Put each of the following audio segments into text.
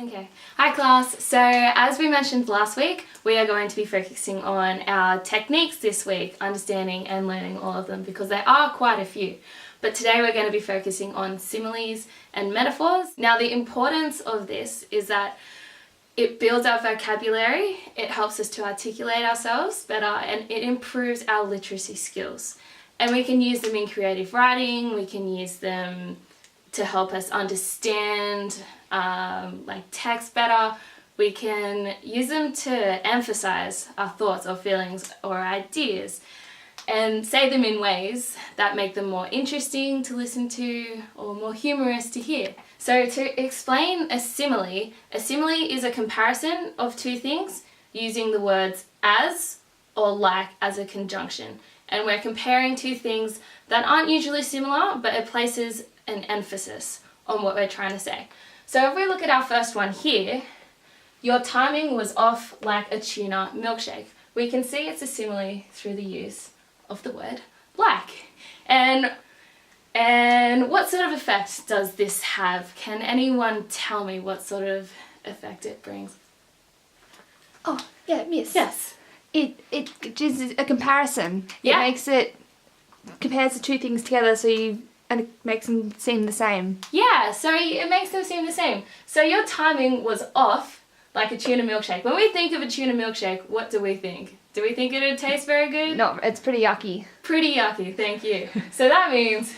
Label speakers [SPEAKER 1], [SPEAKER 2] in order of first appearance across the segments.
[SPEAKER 1] Okay. Hi class. So as we mentioned last week, we are going to be focusing on our techniques this week, understanding and learning all of them because there are quite a few. But today we're going to be focusing on similes and metaphors. Now the importance of this is that it builds our vocabulary, it helps us to articulate ourselves better, and it improves our literacy skills. And we can use them in creative writing, we can use them to help us understand like text better. We can use them to emphasize our thoughts or feelings or ideas and say them in ways that make them more interesting to listen to or more humorous to hear. So to explain a simile is a comparison of two things using the words as or like as a conjunction. And we're comparing two things that aren't usually similar, but it places an emphasis on what we're trying to say. So if we look at our first one here, your timing was off like a tuna milkshake. We can see it's a simile through the use of the word like. And what sort of effect does this have? Can anyone tell me what sort of effect it brings?
[SPEAKER 2] Oh, yeah, miss.
[SPEAKER 1] Yes.
[SPEAKER 2] It is a comparison.
[SPEAKER 1] Yeah.
[SPEAKER 2] Compares the two things together and it makes them seem the same.
[SPEAKER 1] Yeah, so it makes them seem the same. So your timing was off like a tuna milkshake. When we think of a tuna milkshake, what do we think? Do we think it'd taste very good?
[SPEAKER 2] No, it's pretty yucky.
[SPEAKER 1] Pretty yucky, thank you. So that means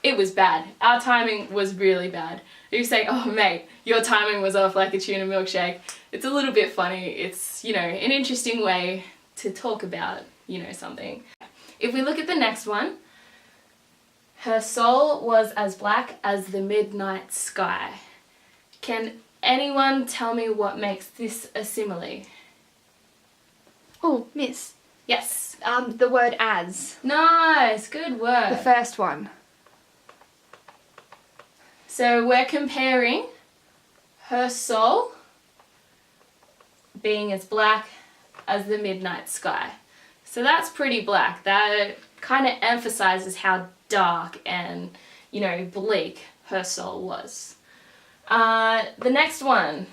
[SPEAKER 1] it was bad. Our timing was really bad. If you say, oh mate, your timing was off like a tuna milkshake, it's a little bit funny. It's, an interesting way to talk about, something. If we look at the next one, her soul was as black as the midnight sky. Can anyone tell me what makes this a simile?
[SPEAKER 2] Oh, miss.
[SPEAKER 1] Yes.
[SPEAKER 2] The word as.
[SPEAKER 1] Nice, good work.
[SPEAKER 2] The first one.
[SPEAKER 1] So we're comparing her soul being as black as the midnight sky. So that's pretty black. That kind of emphasizes how dark and, bleak her soul was. The next one,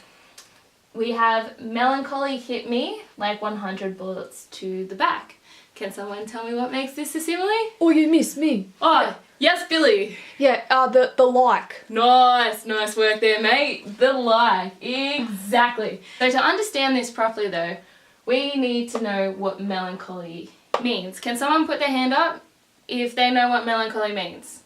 [SPEAKER 1] we have melancholy hit me like 100 bullets to the back. Can someone tell me what makes this a simile?
[SPEAKER 2] Oh, you miss me.
[SPEAKER 1] Oh,
[SPEAKER 2] yeah.
[SPEAKER 1] Yes, Billy.
[SPEAKER 2] Yeah, the like.
[SPEAKER 1] Nice work there, mate. The like, exactly. So to understand this properly though, we need to know what melancholy means. Can someone put their hand up if they know what melancholy means?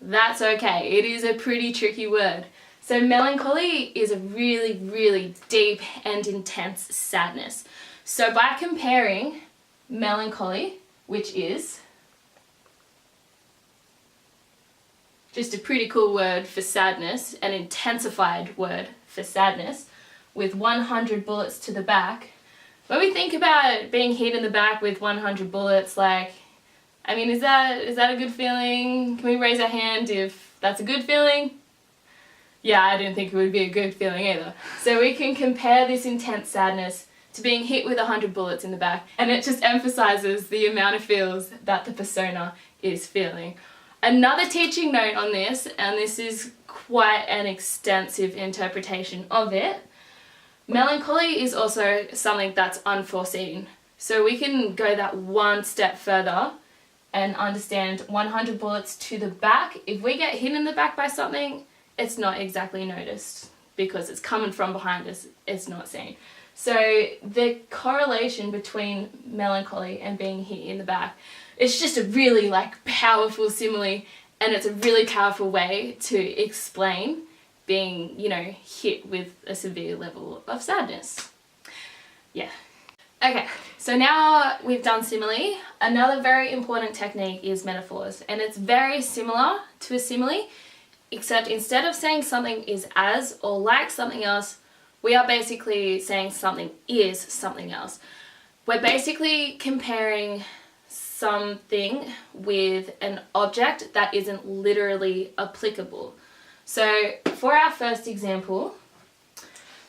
[SPEAKER 1] That's okay. It is a pretty tricky word. So melancholy is a really, really deep and intense sadness. So by comparing melancholy, which is just a pretty cool word for sadness, an intensified word for sadness, with 100 bullets to the back. When we think about being hit in the back with 100 bullets, is that a good feeling? Can we raise our hand if that's a good feeling? Yeah, I didn't think it would be a good feeling either. So we can compare this intense sadness to being hit with 100 bullets in the back, and it just emphasizes the amount of feels that the persona is feeling. Another teaching note on this, and this is quite an extensive interpretation of it, melancholy is also something that's unforeseen. So we can go that one step further and understand 100 bullets to the back. If we get hit in the back by something, it's not exactly noticed because it's coming from behind us, it's not seen. So the correlation between melancholy and being hit in the back, it's just a really powerful simile, and it's a really powerful way to explain being, hit with a severe level of sadness. Yeah. Okay, so now we've done simile. Another very important technique is metaphors, and it's very similar to a simile, except instead of saying something is as or like something else, we are basically saying something is something else. We're basically comparing something with an object that isn't literally applicable. So for our first example,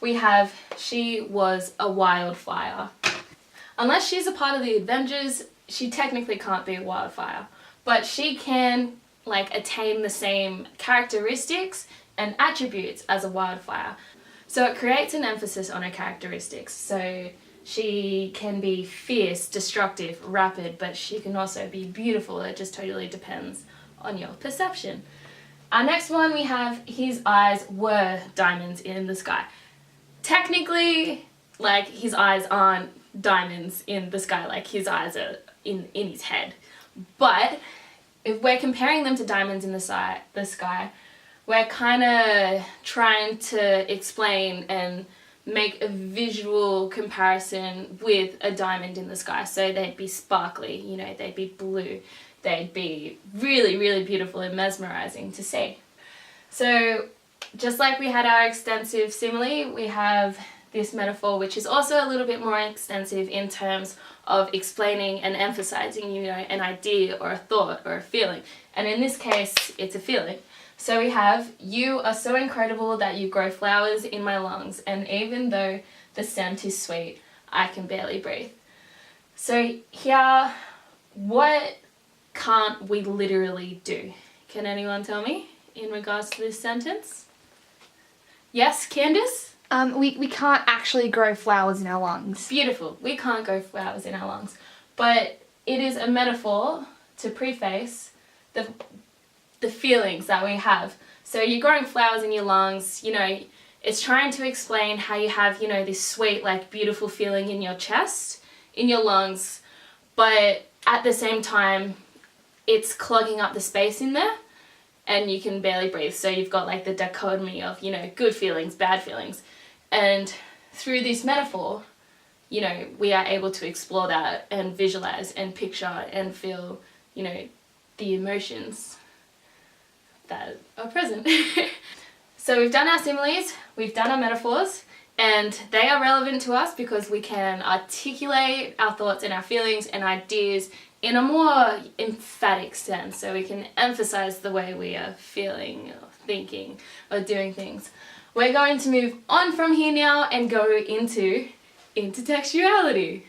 [SPEAKER 1] we have she was a wildfire. Unless she's a part of the Avengers, she technically can't be a wildfire, but she can attain the same characteristics and attributes as a wildfire. So it creates an emphasis on her characteristics. So she can be fierce, destructive, rapid, but she can also be beautiful. It just totally depends on your perception. Our next one, we have his eyes were diamonds in the sky. Technically, like, his eyes aren't diamonds in the sky, like his eyes are in his head. But if we're comparing them to diamonds in the sky, we're kind of trying to explain and make a visual comparison with a diamond in the sky. So they'd be sparkly, you know, they'd be blue, they'd be really, really beautiful and mesmerizing to see. So just like we had our extensive simile, we have this metaphor, which is also a little bit more extensive in terms of explaining and emphasizing, you know, an idea or a thought or a feeling. And in this case, it's a feeling. So we have, you are so incredible that you grow flowers in my lungs, and even though the scent is sweet, I can barely breathe. So here, what can't we literally do? Can anyone tell me in regards to this sentence? Yes, Candice?
[SPEAKER 2] We can't actually grow flowers in our lungs.
[SPEAKER 1] Beautiful. We can't grow flowers in our lungs. But it is a metaphor to preface the feelings that we have. So you're growing flowers in your lungs, you know, it's trying to explain how you have, you know, this sweet, like, beautiful feeling in your chest, in your lungs, but at the same time, it's clogging up the space in there, and you can barely breathe. So you've got, like, the dichotomy of, you know, good feelings, bad feelings. And through this metaphor, you know, we are able to explore that and visualize and picture and feel, you know, the emotions that are present. So we've done our similes, we've done our metaphors, and they are relevant to us because we can articulate our thoughts and our feelings and ideas in a more emphatic sense. So we can emphasize the way we are feeling or thinking or doing things. We're going to move on from here now and go into intertextuality.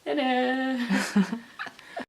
[SPEAKER 1] Ta-da!